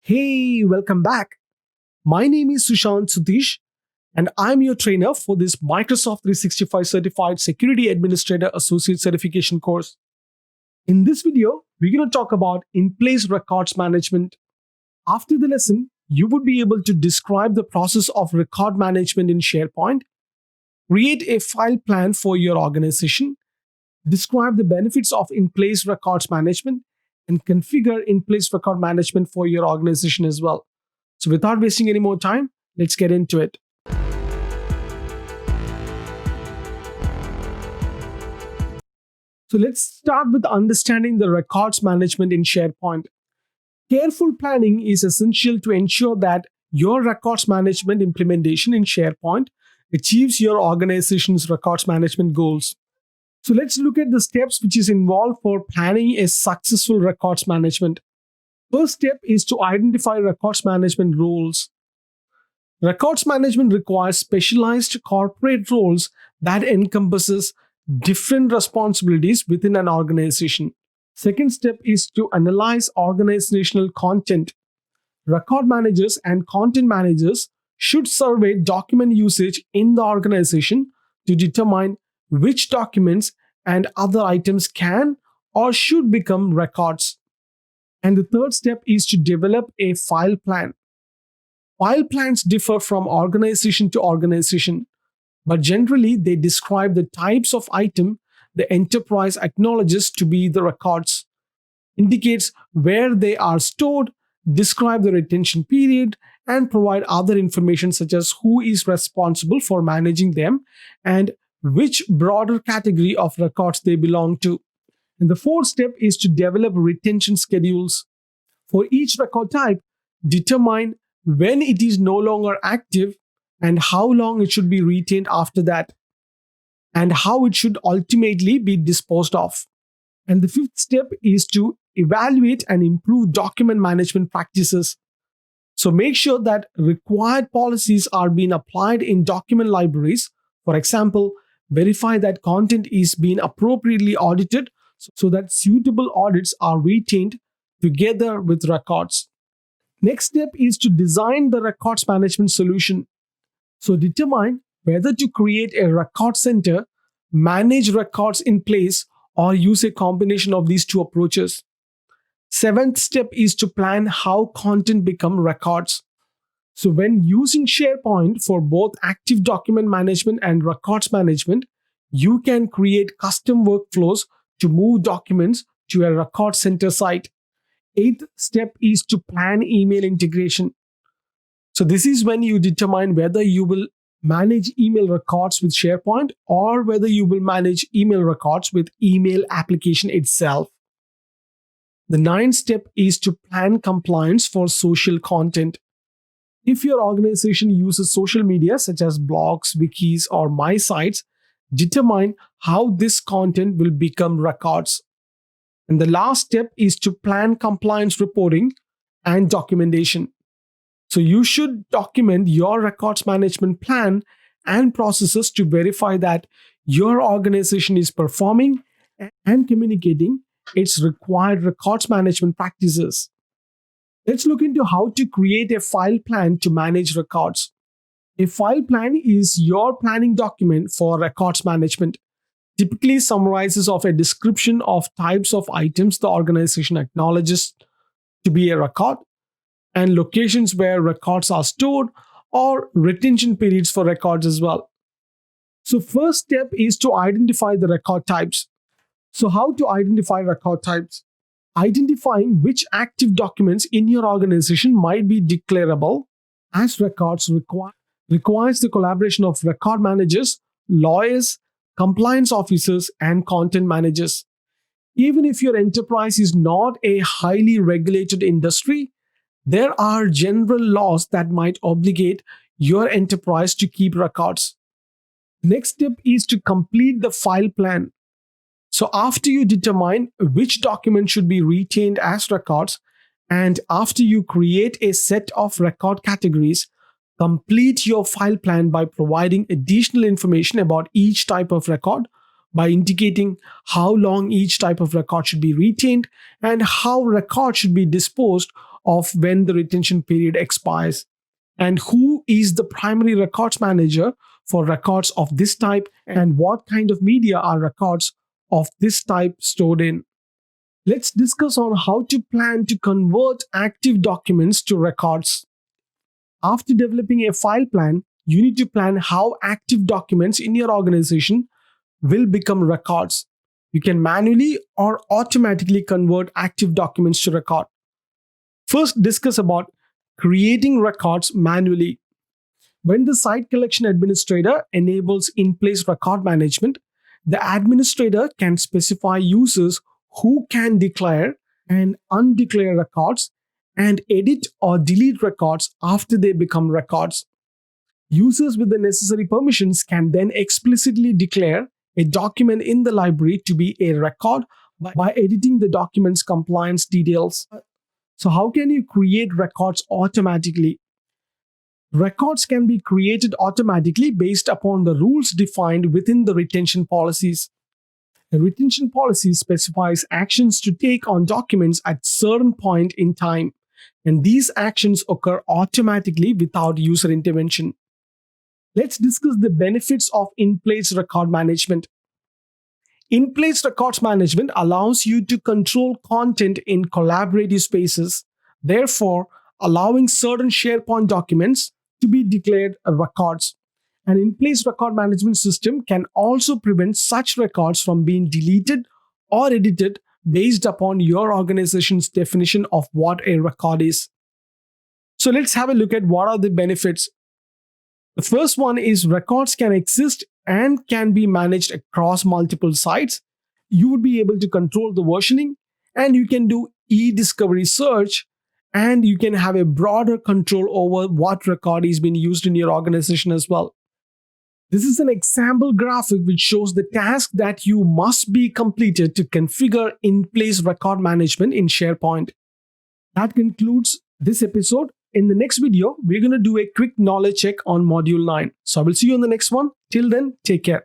Hey, welcome back. My name is Sushant Sutish, and I'm your trainer for this Microsoft 365 Certified Security Administrator Associate Certification course. In this video, we're going to talk about in-place records management. After the lesson, you would be able to describe the process of record management in SharePoint, create a file plan for your organization, describe the benefits of in-place records management, and configure in-place record management for your organization as well. So without wasting any more time, let's get into it. So let's start with understanding the records management in SharePoint. Careful planning is essential to ensure that your records management implementation in SharePoint achieves your organization's records management goals. So let's look at the steps which is involved for planning a successful records management. First step is to identify records management roles. Records management requires specialized corporate roles that encompasses different responsibilities within an organization. Second step is to analyze organizational content. Record managers and content managers should survey document usage in the organization to determine which documents and other items can or should become records. And the third step is to develop a file plan. File plans differ from organization to organization, but generally they describe the types of item the enterprise acknowledges to be the records, indicates where they are stored, describe the retention period, and provide other information such as who is responsible for managing them and which broader category of records they belong to. And the fourth step is to develop retention schedules. For each record type, determine when it is no longer active and how long it should be retained after that, and how it should ultimately be disposed of. And the fifth step is to evaluate and improve document management practices. So make sure that required policies are being applied in document libraries. For example, verify that content is being appropriately audited so that suitable audits are retained together with records. Next step is to design the records management solution. So determine whether to create a record center, manage records in place, or use a combination of these two approaches. Seventh step is to plan how content become records. So when using SharePoint for both active document management and records management, you can create custom workflows to move documents to a record center site. Eighth step is to plan email integration. So this is when you determine whether you will manage email records with SharePoint or whether you will manage email records with email application itself. The ninth step is to plan compliance for social content. If your organization uses social media such as blogs, wikis, or my sites, determine how this content will become records. And the last step is to plan compliance reporting and documentation. So you should document your records management plan and processes to verify that your organization is performing and communicating its required records management practices. Let's look into how to create a file plan to manage records. A file plan is your planning document for records management. Typically summarizes of a description of types of items the organization acknowledges to be a record, and locations where records are stored, or retention periods for records as well. So first step is to identify the record types. So how to identify record types? Identifying which active documents in your organization might be declarable as records requires the collaboration of record managers, lawyers, compliance officers, and content managers. Even if your enterprise is not a highly regulated industry, there are general laws that might obligate your enterprise to keep records. Next step is to complete the file plan. So after you determine which document should be retained as records, and after you create a set of record categories, complete your file plan by providing additional information about each type of record, by indicating how long each type of record should be retained and how records should be disposed of when the retention period expires, and who is the primary records manager for records of this type, and what kind of media are records of this type stored in. Let's discuss on how to plan to convert active documents to records. After developing a file plan, you need to plan how active documents in your organization will become records. You can manually or automatically convert active documents to record. First, discuss about creating records manually. When the site collection administrator enables in-place record management, the administrator can specify users who can declare and undeclare records and edit or delete records after they become records. Users with the necessary permissions can then explicitly declare a document in the library to be a record by editing the document's compliance details. So, how can you create records automatically? Records can be created automatically based upon the rules defined within the retention policies. A retention policy specifies actions to take on documents at certain point in time, and these actions occur automatically without user intervention. Let's discuss the benefits of in-place record management. In-place records management allows you to control content in collaborative spaces, therefore allowing certain SharePoint documents to be declared records. An in-place record management system can also prevent such records from being deleted or edited based upon your organization's definition of what a record is. So let's have a look at what are the benefits. The first one is records can exist and can be managed across multiple sites. You would be able to control the versioning, and you can do e-discovery search, and you can have a broader control over what record is being used in your organization as well. This is an example graphic which shows the task that you must be completed to configure in-place record management in SharePoint. That concludes this episode. In the next video, we're going to do a quick knowledge check on Module 9. So I will see you on the next one. Till then, take care.